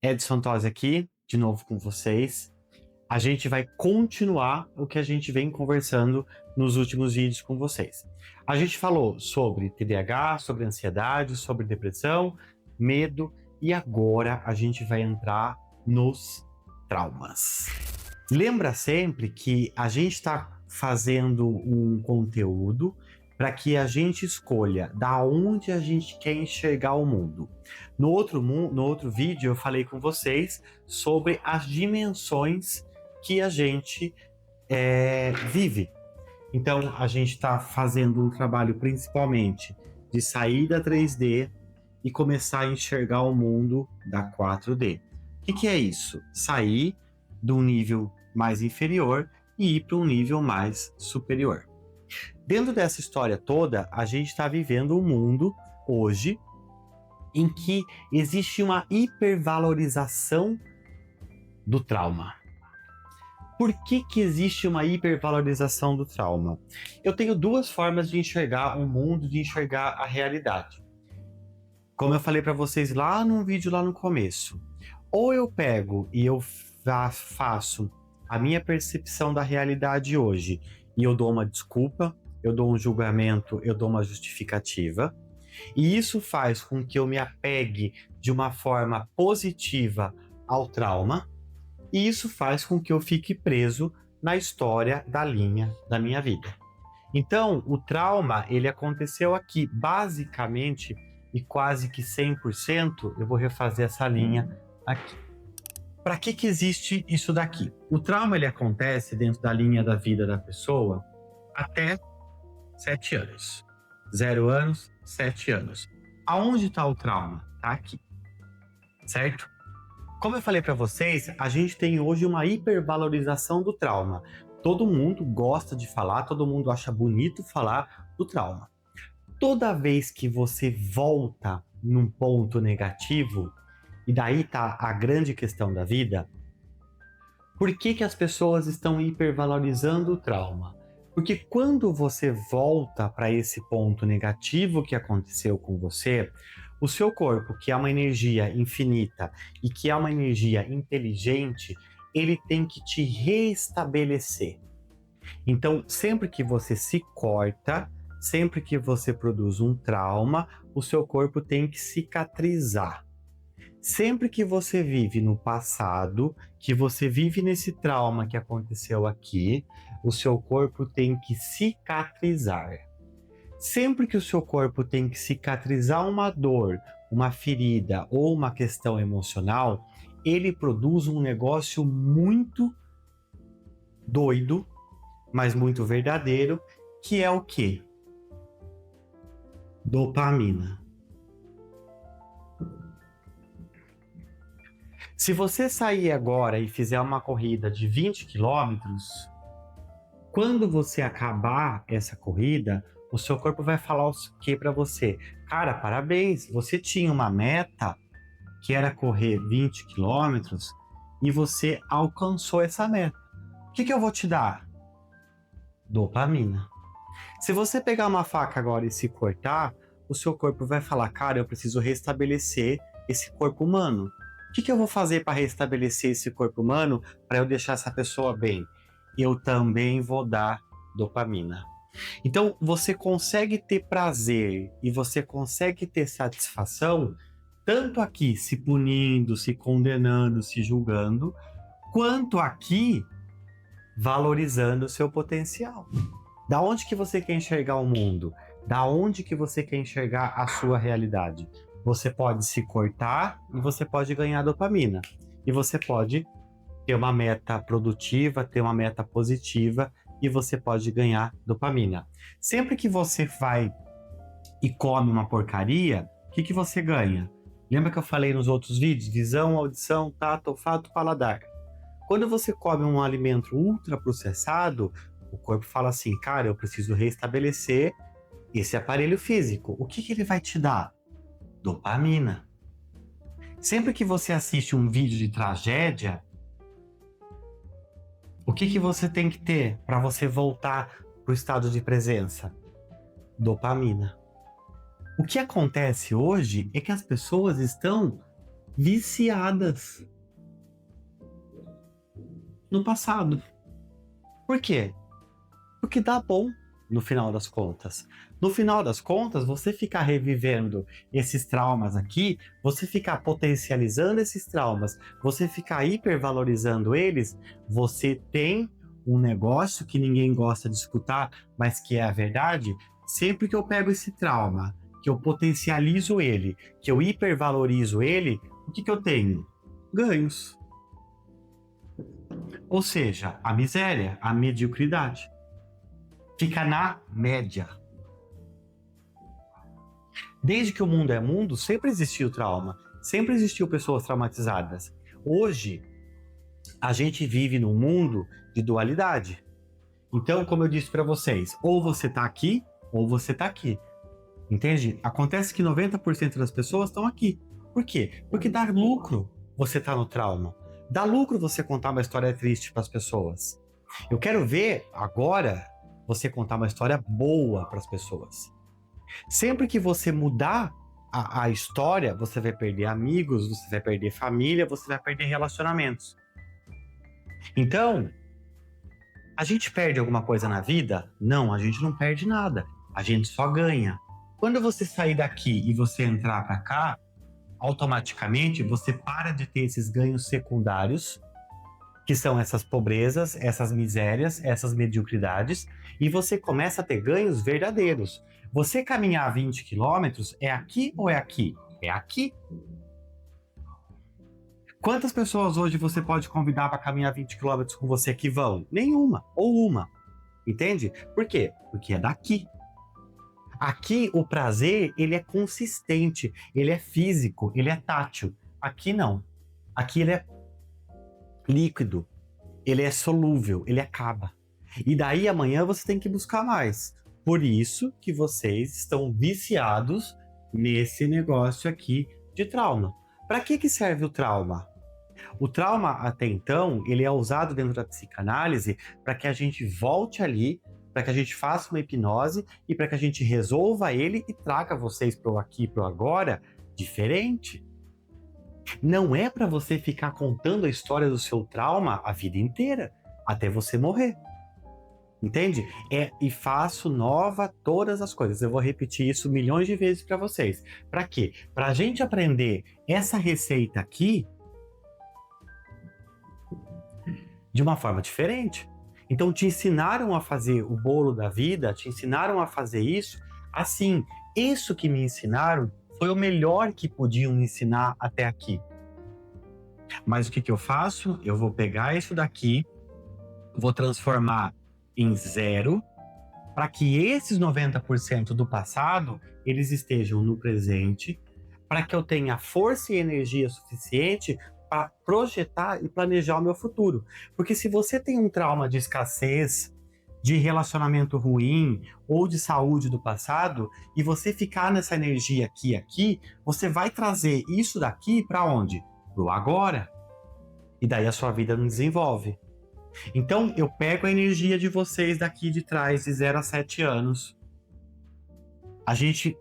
Edson Tosi aqui, de novo com vocês. A gente vai continuar o que a gente vem conversando nos últimos vídeos com vocês. A gente falou sobre TDAH, sobre ansiedade, sobre depressão, medo e agora a gente vai entrar nos traumas. Lembra sempre que a gente está fazendo um conteúdo para que a gente escolha da onde a gente quer enxergar o mundo. No outro vídeo eu falei com vocês sobre as dimensões que a gente vive. Então a gente está fazendo um trabalho principalmente de sair da 3D e começar a enxergar o mundo da 4D. O que é isso? Sair de um nível mais inferior e ir para um nível mais superior. Dentro dessa história toda, a gente está vivendo um mundo hoje em que existe uma hipervalorização do trauma. Por que existe uma hipervalorização do trauma? Eu tenho duas formas de enxergar o mundo, de enxergar a realidade. Como eu falei para vocês lá no vídeo lá no começo, ou eu pego e eu faço a minha percepção da realidade hoje e eu dou uma desculpa, eu dou um julgamento, eu dou uma justificativa, e isso faz com que eu me apegue de uma forma positiva ao trauma, e isso faz com que eu fique preso na história da linha da minha vida. Então, o trauma, ele aconteceu aqui, basicamente, e quase que 100%, eu vou refazer essa linha aqui. Para que existe isso daqui? O trauma, ele acontece dentro da linha da vida da pessoa até 7 anos. 0 anos, 7 anos. Aonde está o trauma? Está aqui, certo? Como eu falei para vocês, a gente tem hoje uma hipervalorização do trauma. Todo mundo gosta de falar, todo mundo acha bonito falar do trauma. Toda vez que você volta num ponto negativo, e daí tá a grande questão da vida, por que as pessoas estão hipervalorizando o trauma? Porque quando você volta para esse ponto negativo que aconteceu com você, o seu corpo, que é uma energia infinita e que é uma energia inteligente, ele tem que te restabelecer. Então, sempre que você se corta, sempre que você produz um trauma, o seu corpo tem que cicatrizar. Sempre que você vive no passado, que você vive nesse trauma que aconteceu aqui, o seu corpo tem que cicatrizar. Sempre que o seu corpo tem que cicatrizar uma dor, uma ferida ou uma questão emocional, ele produz um negócio muito doido, mas muito verdadeiro, que é o quê? Dopamina. Se você sair agora e fizer uma corrida de 20 quilômetros, quando você acabar essa corrida, o seu corpo vai falar o que para você? Cara, parabéns, você tinha uma meta que era correr 20 quilômetros e você alcançou essa meta. O que eu vou te dar? Dopamina. Se você pegar uma faca agora e se cortar, o seu corpo vai falar, cara, eu preciso restabelecer esse corpo humano. O que eu vou fazer para restabelecer esse corpo humano para eu deixar essa pessoa bem? Eu também vou dar dopamina. Então, você consegue ter prazer e você consegue ter satisfação tanto aqui se punindo, se condenando, se julgando, quanto aqui valorizando o seu potencial. Da onde que você quer enxergar o mundo? Da onde que você quer enxergar a sua realidade? Você pode se cortar e você pode ganhar dopamina. E você pode ter uma meta produtiva, ter uma meta positiva e você pode ganhar dopamina. Sempre que você vai e come uma porcaria, o que você ganha? Lembra que eu falei nos outros vídeos? Visão, audição, tato, olfato, paladar. Quando você come um alimento ultraprocessado, o corpo fala assim, cara, eu preciso restabelecer esse aparelho físico. O que ele vai te dar? Dopamina. Sempre que você assiste um vídeo de tragédia, o que você tem que ter para você voltar para o estado de presença? Dopamina. O que acontece hoje é que as pessoas estão viciadas no passado. Por quê? Porque dá bom no final das contas. No final das contas, você ficar revivendo esses traumas aqui, você ficar potencializando esses traumas, você ficar hipervalorizando eles, você tem um negócio que ninguém gosta de escutar, mas que é a verdade. Sempre que eu pego esse trauma, que eu potencializo ele, que eu hipervalorizo ele, o que eu tenho? Ganhos. Ou seja, a miséria, a mediocridade. Fica na média. Desde que o mundo é mundo, sempre existiu trauma, sempre existiu pessoas traumatizadas. Hoje, a gente vive num mundo de dualidade. Então, como eu disse para vocês, ou você tá aqui, ou você tá aqui. Entende? Acontece que 90% das pessoas estão aqui. Por quê? Porque dá lucro você tá no trauma. Dá lucro você contar uma história triste para as pessoas. Eu quero ver agora você contar uma história boa para as pessoas. Sempre que você mudar a história, você vai perder amigos, você vai perder família, você vai perder relacionamentos. Então, a gente perde alguma coisa na vida? Não, a gente não perde nada. A gente só ganha. Quando você sair daqui e você entrar para cá, automaticamente você para de ter esses ganhos secundários, que são essas pobrezas, essas misérias, essas mediocridades, e você começa a ter ganhos verdadeiros. Você caminhar 20 quilômetros é aqui ou é aqui? É aqui. Quantas pessoas hoje você pode convidar para caminhar 20 quilômetros com você que vão? Nenhuma, ou uma. Entende? Por quê? Porque é daqui. Aqui o prazer, ele é consistente, ele é físico, ele é tátil. Aqui não. Aqui ele é líquido, ele é solúvel, ele acaba. E daí amanhã você tem que buscar mais. Por isso que vocês estão viciados nesse negócio aqui de trauma. Para que serve o trauma? O trauma, até então, ele é usado dentro da psicanálise para que a gente volte ali, para que a gente faça uma hipnose e para que a gente resolva ele e traga vocês para o aqui e para o agora diferente. Não é para você ficar contando a história do seu trauma a vida inteira, até você morrer. Entende? E faço nova todas as coisas. Eu vou repetir isso milhões de vezes para vocês. Para quê? Para a gente aprender essa receita aqui de uma forma diferente. Então te ensinaram a fazer o bolo da vida, te ensinaram a fazer isso assim. Isso que me ensinaram foi o melhor que podiam me ensinar até aqui. Mas o que eu faço? Eu vou pegar isso daqui, vou transformar em zero, para que esses 90% do passado, eles estejam no presente, para que eu tenha força e energia suficiente para projetar e planejar o meu futuro. Porque se você tem um trauma de escassez, de relacionamento ruim ou de saúde do passado, e você ficar nessa energia aqui, você vai trazer isso daqui para onde? Pro agora. E daí a sua vida não desenvolve. Então eu pego a energia de vocês daqui de trás, de 0 a 7 anos. A gente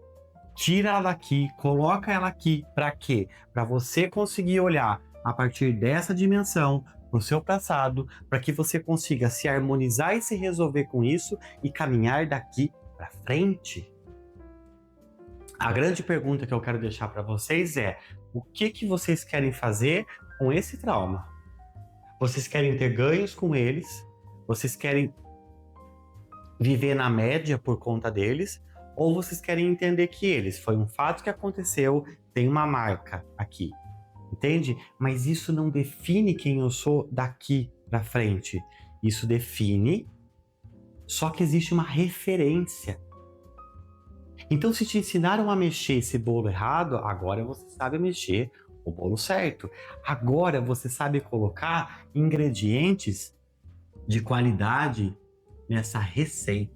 tira ela daqui, coloca ela aqui. Para quê? Para você conseguir olhar a partir dessa dimensão para o seu passado, para que você consiga se harmonizar e se resolver com isso e caminhar daqui para frente. A grande pergunta que eu quero deixar para vocês é: o que vocês querem fazer com esse trauma? Vocês querem ter ganhos com eles? Vocês querem viver na média por conta deles? Ou vocês querem entender que eles, foi um fato que aconteceu, tem uma marca aqui, entende? Mas isso não define quem eu sou daqui para frente. Isso define, só que existe uma referência. Então, se te ensinaram a mexer esse bolo errado, agora você sabe mexer o bolo certo. Agora você sabe colocar ingredientes de qualidade nessa receita,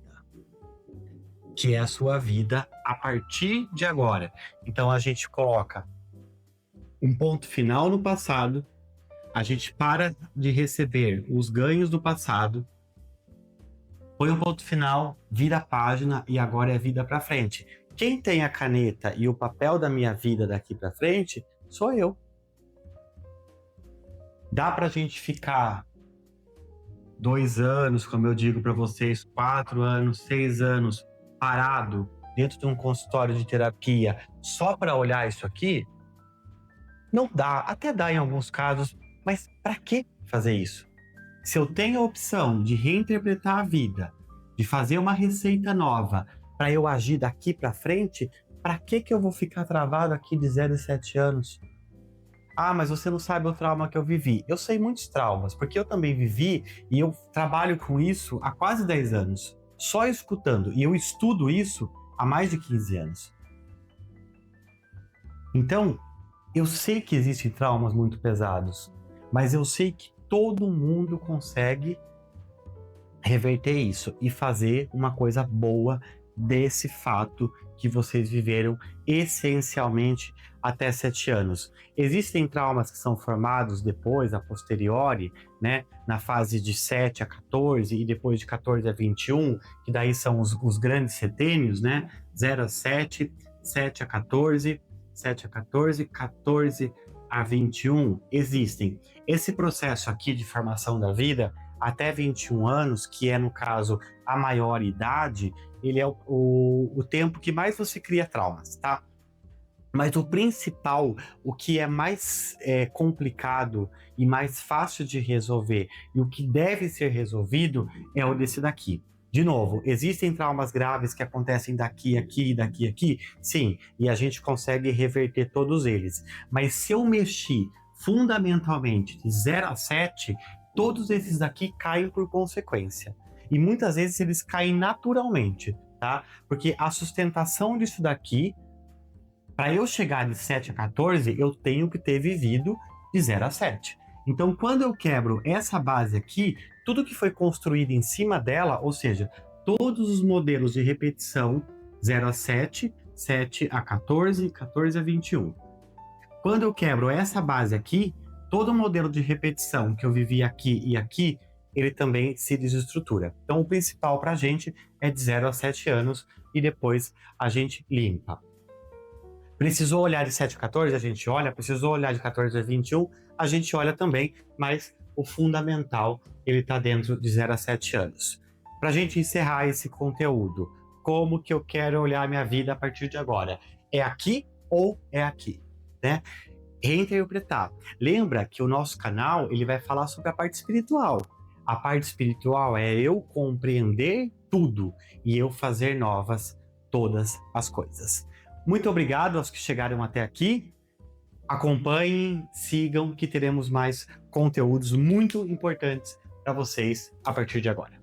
que é a sua vida a partir de agora. Então a gente coloca um ponto final no passado, a gente para de receber os ganhos do passado, põe um ponto final, vira a página e agora é vida para frente. Quem tem a caneta e o papel da minha vida daqui para frente sou eu. Dá pra gente ficar 2 anos, como eu digo para vocês, 4 anos, 6 anos parado dentro de um consultório de terapia só para olhar isso aqui? Não dá, até dá em alguns casos, mas para que fazer isso? Se eu tenho a opção de reinterpretar a vida, de fazer uma receita nova para eu agir daqui para frente, para que eu vou ficar travado aqui de 0 a 7 anos? Ah, mas você não sabe o trauma que eu vivi. Eu sei muitos traumas, porque eu também vivi e eu trabalho com isso há quase 10 anos, só escutando. E eu estudo isso há mais de 15 anos. Então, eu sei que existem traumas muito pesados, mas eu sei que todo mundo consegue reverter isso e fazer uma coisa boa desse fato que vocês viveram essencialmente até 7 anos. Existem traumas que são formados depois, a posteriori, né, na fase de 7 a 14 e depois de 14 a 21, que daí são os grandes setênios, né, 0 a 7, 7 a 14, 7 a 14, 14 a 21, existem. Esse processo aqui de formação da vida até 21 anos, que é, no caso, a maior idade, ele é o tempo que mais você cria traumas, tá? Mas o principal, o que é mais complicado e mais fácil de resolver e o que deve ser resolvido é o desse daqui. De novo, existem traumas graves que acontecem daqui, aqui, daqui, aqui? Sim, e a gente consegue reverter todos eles. Mas se eu mexer fundamentalmente de 0 a 7, todos esses daqui caem por consequência. E muitas vezes eles caem naturalmente, tá? Porque a sustentação disso daqui, para eu chegar de 7 a 14, eu tenho que ter vivido de 0 a 7. Então, quando eu quebro essa base aqui, tudo que foi construído em cima dela, ou seja, todos os modelos de repetição 0 a 7, 7 a 14, 14 a 21. Quando eu quebro essa base aqui, todo o modelo de repetição que eu vivi aqui e aqui, ele também se desestrutura. Então, o principal para a gente é de 0 a 7 anos e depois a gente limpa. Precisou olhar de 7 a 14, a gente olha. Precisou olhar de 14 a 21, a gente olha também, mas o fundamental, ele está dentro de 0 a 7 anos. Para a gente encerrar esse conteúdo, como que eu quero olhar minha vida a partir de agora? É aqui ou é aqui? Né? Reinterpretar. Lembra que o nosso canal ele vai falar sobre a parte espiritual. A parte espiritual é eu compreender tudo e eu fazer novas todas as coisas. Muito obrigado aos que chegaram até aqui. Acompanhem, sigam, que teremos mais conteúdos muito importantes para vocês a partir de agora.